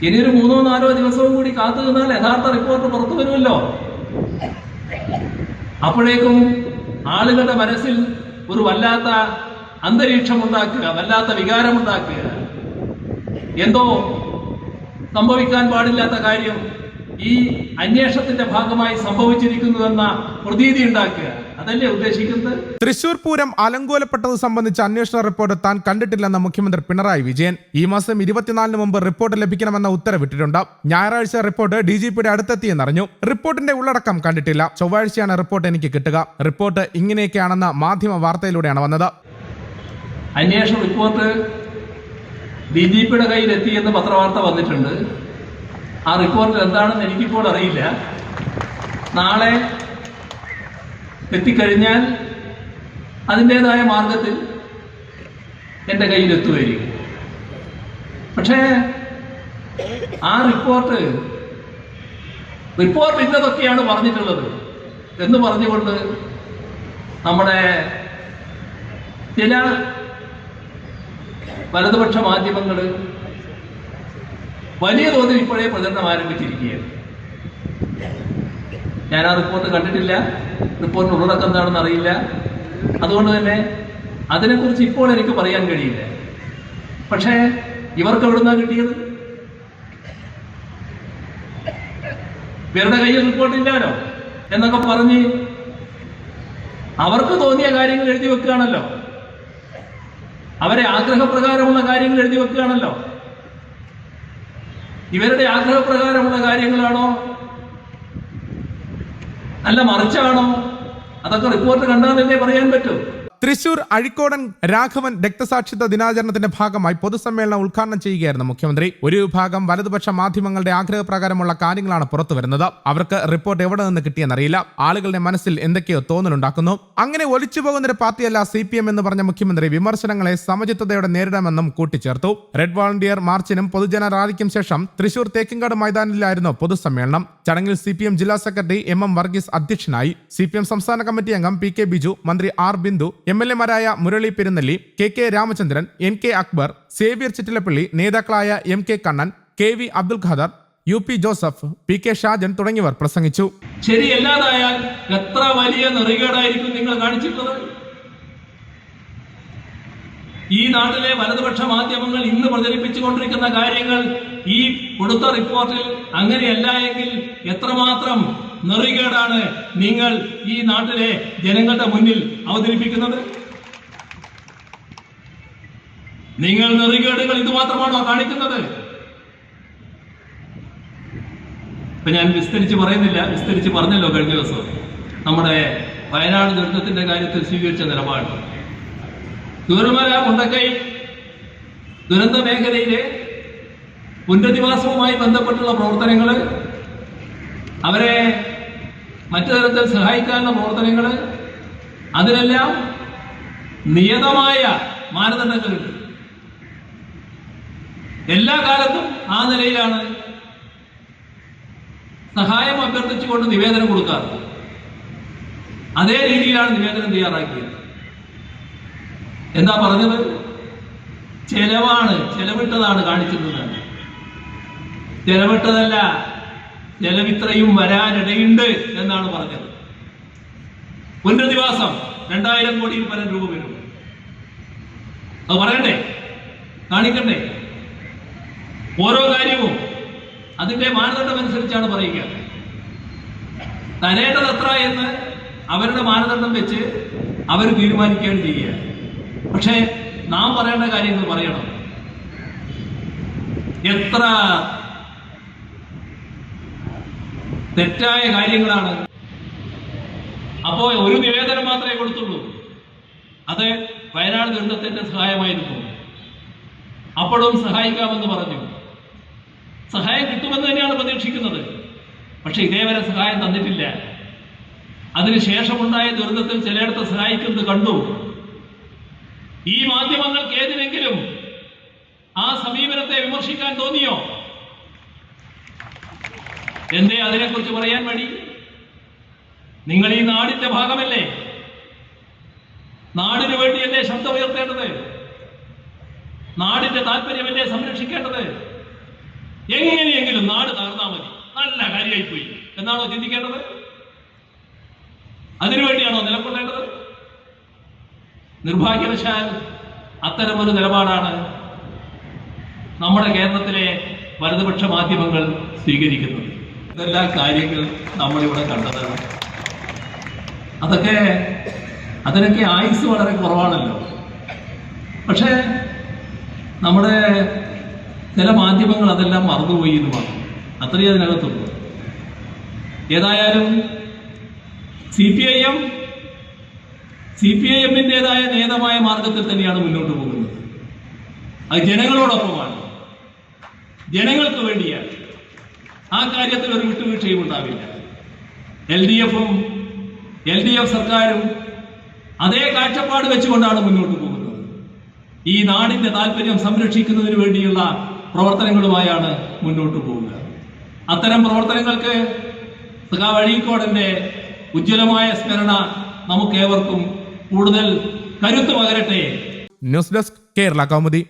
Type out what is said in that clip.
ഇനിയൊരു 3-4 ദിവസവും കൂടി കാത്തു നിന്നാൽ യഥാർത്ഥ റിപ്പോർട്ട് പുറത്തു വരുമല്ലോ. അപ്പോഴേക്കും ആളുകളുടെ മനസ്സിൽ ഒരു വല്ലാത്ത അന്തരീക്ഷം ഉണ്ടാക്കുക, വല്ലാത്ത വികാരമുണ്ടാക്കുക, എന്തോ സംഭവിക്കാൻ പാടില്ലാത്ത കാര്യം ഈ അന്വേഷണത്തിന്റെ ഭാഗമായി സംഭവിച്ചിരിക്കുന്നുവെന്ന പ്രതീതി ഉണ്ടാക്കുക, അതല്ലേ ഉദ്ദേശിക്കുന്നത്? തൃശൂർ പൂരം അലങ്കോലപ്പെട്ടത് സംബന്ധിച്ച അന്വേഷണ റിപ്പോർട്ട് താൻ കണ്ടിട്ടില്ലെന്ന മുഖ്യമന്ത്രി പിണറായി വിജയൻ. ഈ മാസം 24 മുമ്പ് റിപ്പോർട്ട് ലഭിക്കണമെന്ന ഉത്തരവിട്ടിട്ടുണ്ട്. ഞായറാഴ്ച റിപ്പോർട്ട് DGPയുടെ അടുത്തെത്തിയെന്നറിഞ്ഞു. റിപ്പോർട്ടിന്റെ ഉള്ളടക്കം കണ്ടിട്ടില്ല. ചൊവ്വാഴ്ചയാണ് റിപ്പോർട്ട് എനിക്ക് കിട്ടുക. റിപ്പോർട്ട് ഇങ്ങനെയൊക്കെയാണെന്ന് മാധ്യമ വാർത്തയിലൂടെയാണ് വന്നത്. അന്വേഷണ റിപ്പോർട്ട് DGPയുടെ കയ്യിൽ എത്തിയെന്ന് പത്രവാർത്ത വന്നിട്ടുണ്ട്. ആ റിപ്പോർട്ടിൽ എന്താണെന്ന് എനിക്കിപ്പോൾ അറിയില്ല. നാളെ എത്തിക്കഴിഞ്ഞാൽ അതിൻ്റെതായ മാർഗത്തിൽ എൻ്റെ കയ്യിൽ എത്തുമായിരിക്കും. പക്ഷേ ആ റിപ്പോർട്ട് ഇന്നതൊക്കെയാണ് പറഞ്ഞിട്ടുള്ളത് എന്ന് പറഞ്ഞുകൊണ്ട് നമ്മുടെ ചില വലതുപക്ഷ മാധ്യമങ്ങൾ വലിയ തോതിൽ ഇപ്പോഴേ പ്രചരണം ആരംഭിച്ചിരിക്കുകയാണ്. ഞാൻ ആ റിപ്പോർട്ട് കണ്ടിട്ടില്ല, റിപ്പോർട്ടിന് ഉള്ളടക്കം എന്താണെന്ന് അറിയില്ല. അതുകൊണ്ട് തന്നെ അതിനെക്കുറിച്ച് ഇപ്പോൾ എനിക്ക് പറയാൻ കഴിയില്ല. പക്ഷേ ഇവർക്ക് എവിടുന്നാണ് കിട്ടിയത്? ഇവരുടെ കയ്യിൽ റിപ്പോർട്ടില്ലാലോ എന്നൊക്കെ പറഞ്ഞ് അവർക്ക് തോന്നിയ കാര്യങ്ങൾ എഴുതി വെക്കുകയാണല്ലോ. അവരെ ആഗ്രഹപ്രകാരമുള്ള കാര്യങ്ങൾ എഴുതി വെക്കുകയാണല്ലോ. ഇവരുടെ ആഗ്രഹപ്രകാരമുള്ള കാര്യങ്ങളാണോ അല്ല മറിച്ചാണോ? അതൊക്കെ റിപ്പോർട്ട് കണ്ടാലല്ലേ പറയാൻ പറ്റൂ. തൃശൂർ അഴിക്കോടൻ രാഘവൻ രക്തസാക്ഷിത്വ ദിനാചരണത്തിന്റെ ഭാഗമായി പൊതുസമ്മേളനം ഉദ്ഘാടനം ചെയ്യുകയായിരുന്നു മുഖ്യമന്ത്രി. ഒരു വിഭാഗം വലതുപക്ഷ മാധ്യമങ്ങളുടെ ആഗ്രഹപ്രകാരമുള്ള കാര്യങ്ങളാണ് പുറത്തുവരുന്നത്. അവർക്ക് റിപ്പോർട്ട് എവിടെ നിന്ന് കിട്ടിയെന്നറിയില്ല. ആളുകളുടെ മനസ്സിൽ എന്തൊക്കെയോ തോന്നലുണ്ടാക്കുന്നു. അങ്ങനെ ഒലിച്ചു പോകുന്നൊരു പാർട്ടിയല്ല CPM എന്ന് പറഞ്ഞ മുഖ്യമന്ത്രി വിമർശനങ്ങളെ സമചിത്തതയോടെ നേരിടാമെന്നും കൂട്ടിച്ചേർത്തു. റെഡ് വോളണ്ടിയർ മാർച്ചിനും പൊതുജന റാലിക്കും ശേഷം തൃശൂർ തേക്കിൻകാട് മൈതാനിലായിരുന്നു പൊതുസമ്മേളനം. ചടങ്ങിൽ CPM ജില്ലാ സെക്രട്ടറി MM വർഗീസ് അധ്യക്ഷനായി. CPM സംസ്ഥാന കമ്മിറ്റി അംഗം PK ബിജു, മന്ത്രി R ബിന്ദു, MLA-മാരായ മുരളി പെരുന്നല്ലി, KK രാമചന്ദ്രൻ, NK അക്ബർ, സേവ്യർ ചിറ്റിലപ്പള്ളി, നേതാക്കളായ MK Kannan, KV Abdul Khader, UP Joseph, PK Shajan തുടങ്ങിയവർ പ്രസംഗിച്ചു. ശരിയല്ലാതായാൽ എത്ര വലിയ നെറികേടായിരിക്കും നിങ്ങൾ കാണിച്ചിട്ടുള്ളത്? ഈ നാട്ടിലെ വലതുപക്ഷ മാധ്യമങ്ങൾ ഇന്ന് പ്രചരിപ്പിച്ചുകൊണ്ടിരിക്കുന്ന കാര്യങ്ങൾ ഈ കൊടുത്ത റിപ്പോർട്ടിൽ അങ്ങനെയല്ല എങ്കിൽ എത്രമാത്രം നെറികേടാണ് നിങ്ങൾ ഈ നാട്ടിലെ ജനങ്ങളുടെ മുന്നിൽ അവതരിപ്പിക്കുന്നത്? നിങ്ങൾ നെറികേടുകൾ ഇതുമാത്രമാണോ കാണിക്കുന്നത്? ഇപ്പൊ ഞാൻ വിസ്തരിച്ച് പറയുന്നില്ല, വിസ്തരിച്ച് പറഞ്ഞല്ലോ കഴിഞ്ഞ ദിവസം നമ്മുടെ വയനാട് ദുരന്തത്തിന്റെ കാര്യത്തിൽ സ്വീകരിച്ച നിലപാട്. ചൂരൽമല മുണ്ടക്കൈ ദുരന്ത മേഖലയിലെ പുനരധിവാസവുമായി ബന്ധപ്പെട്ടുള്ള പ്രവർത്തനങ്ങൾ, അവരെ മറ്റു തരത്തിൽ സഹായിക്കാനുള്ള പ്രവർത്തനങ്ങൾ, അതിനെല്ലാം നിയതമായ മാനദണ്ഡങ്ങളുണ്ട്. എല്ലാ കാലത്തും ആ നിലയിലാണ് സഹായം അഭ്യർത്ഥിച്ചുകൊണ്ട് നിവേദനം കൊടുക്കാറ്. അതേ രീതിയിലാണ് നിവേദനം തയ്യാറാക്കിയത്. എന്താ പറഞ്ഞത്? ചെലവിട്ടതാണ് കാണിച്ചിരുന്നത്. ചെലവിട്ടതല്ല, ചെലവിത്രയും വരാനിടയുണ്ട് എന്നാണ് പറഞ്ഞത്. പുനരധിവാസം 2000 കോടിയിൽ പരം രൂപ വരും. അത് പറയണ്ടേ? കാണിക്കണ്ടേ? ഓരോ കാര്യവും അതിന്റെ മാനദണ്ഡം അനുസരിച്ചാണ് പറയുക. തരേണ്ടത് എത്ര എന്ന് അവരുടെ മാനദണ്ഡം വെച്ച് അവർ തീരുമാനിക്കുകയാണ് ചെയ്യുക. പക്ഷേ നാം പറയേണ്ട കാര്യങ്ങൾ പറയണം. എത്ര തെറ്റായ കാര്യങ്ങളാണ്. അപ്പോ ഒരു നിവേദനം മാത്രമേ കൊടുത്തുള്ളൂ. അത് വയനാട് ദുരന്തത്തിന്റെ സഹായമായിരുന്നു. അപ്പോഴും സഹായിക്കാമെന്ന് പറഞ്ഞു. സഹായം കിട്ടുമെന്ന് തന്നെയാണ് പ്രതീക്ഷിക്കുന്നത്. പക്ഷെ ഇതേവരെ സഹായം തന്നിട്ടില്ല. അതിനുശേഷമുണ്ടായ ദുരന്തത്തിൽ ചിലയിടത്ത് സഹായിക്കുന്നത് കണ്ടു. ഈ മാധ്യമങ്ങൾക്ക് ഏതിനെങ്കിലും ആ സമീപനത്തെ വിമർശിക്കാൻ തോന്നിയോ? എന്തേ അതിനെക്കുറിച്ച് പറയാൻ മടി? നിങ്ങൾ ഈ നാടിന്റെ ഭാഗമല്ലേ? നാടിനു വേണ്ടിയല്ലേ ശബ്ദം ഉയർത്തേണ്ടത്? നാടിന്റെ താല്പര്യമല്ലേ സംരക്ഷിക്കേണ്ടത്? എങ്ങനെ നല്ല കാര്യമായി പോയി എന്നാണോ ചിന്തിക്കേണ്ടത്? അതിനുവേണ്ടിയാണോ നിലകൊള്ളേണ്ടത്? നിർഭാഗ്യവശാൽ അത്തരമൊരു നിലപാടാണ് നമ്മുടെ കേരളത്തിലെ വലതുപക്ഷ മാധ്യമങ്ങൾ സ്വീകരിക്കുന്നത്. ഇതെല്ലാം കാര്യങ്ങൾ നമ്മളിവിടെ കണ്ടതാണ്. അതിനൊക്കെ ആയുസ് വളരെ കുറവാണല്ലോ. പക്ഷേ നമ്മുടെ ചില മാധ്യമങ്ങൾ അതെല്ലാം മറന്നുപോയി എന്ന് പറഞ്ഞു. അത്രയും അതിനകത്തുള്ളൂ. ഏതായാലും CPIM-ന്റേതായ നേതമായ മാർഗത്തിൽ തന്നെയാണ് മുന്നോട്ട് പോകുന്നത്. അത് ജനങ്ങളോടൊപ്പമാണ്, ജനങ്ങൾക്ക് വേണ്ടിയാണ്. ആ കാര്യത്തിൽ ഒരു വിട്ടുവീഴ്ചയും ഉണ്ടാവില്ല. LDF സർക്കാരും അതേ കാഴ്ചപ്പാട് വെച്ചുകൊണ്ടാണ് മുന്നോട്ട് പോകുന്നത്. ഈ നാടിന്റെ താല്പര്യം സംരക്ഷിക്കുന്നതിന് വേണ്ടിയുള്ള പ്രവർത്തനങ്ങളുമായാണ് മുന്നോട്ട് പോവുക. അത്തരം പ്രവർത്തനങ്ങൾക്ക് സഖാവ് അഴീക്കോടന്റെ ഉജ്ജ്വലമായ സ്മരണ നമുക്കേവർക്കും കൂടുതൽ കരുത്ത് പകരട്ടെ. News desk Kerala Kaumudi.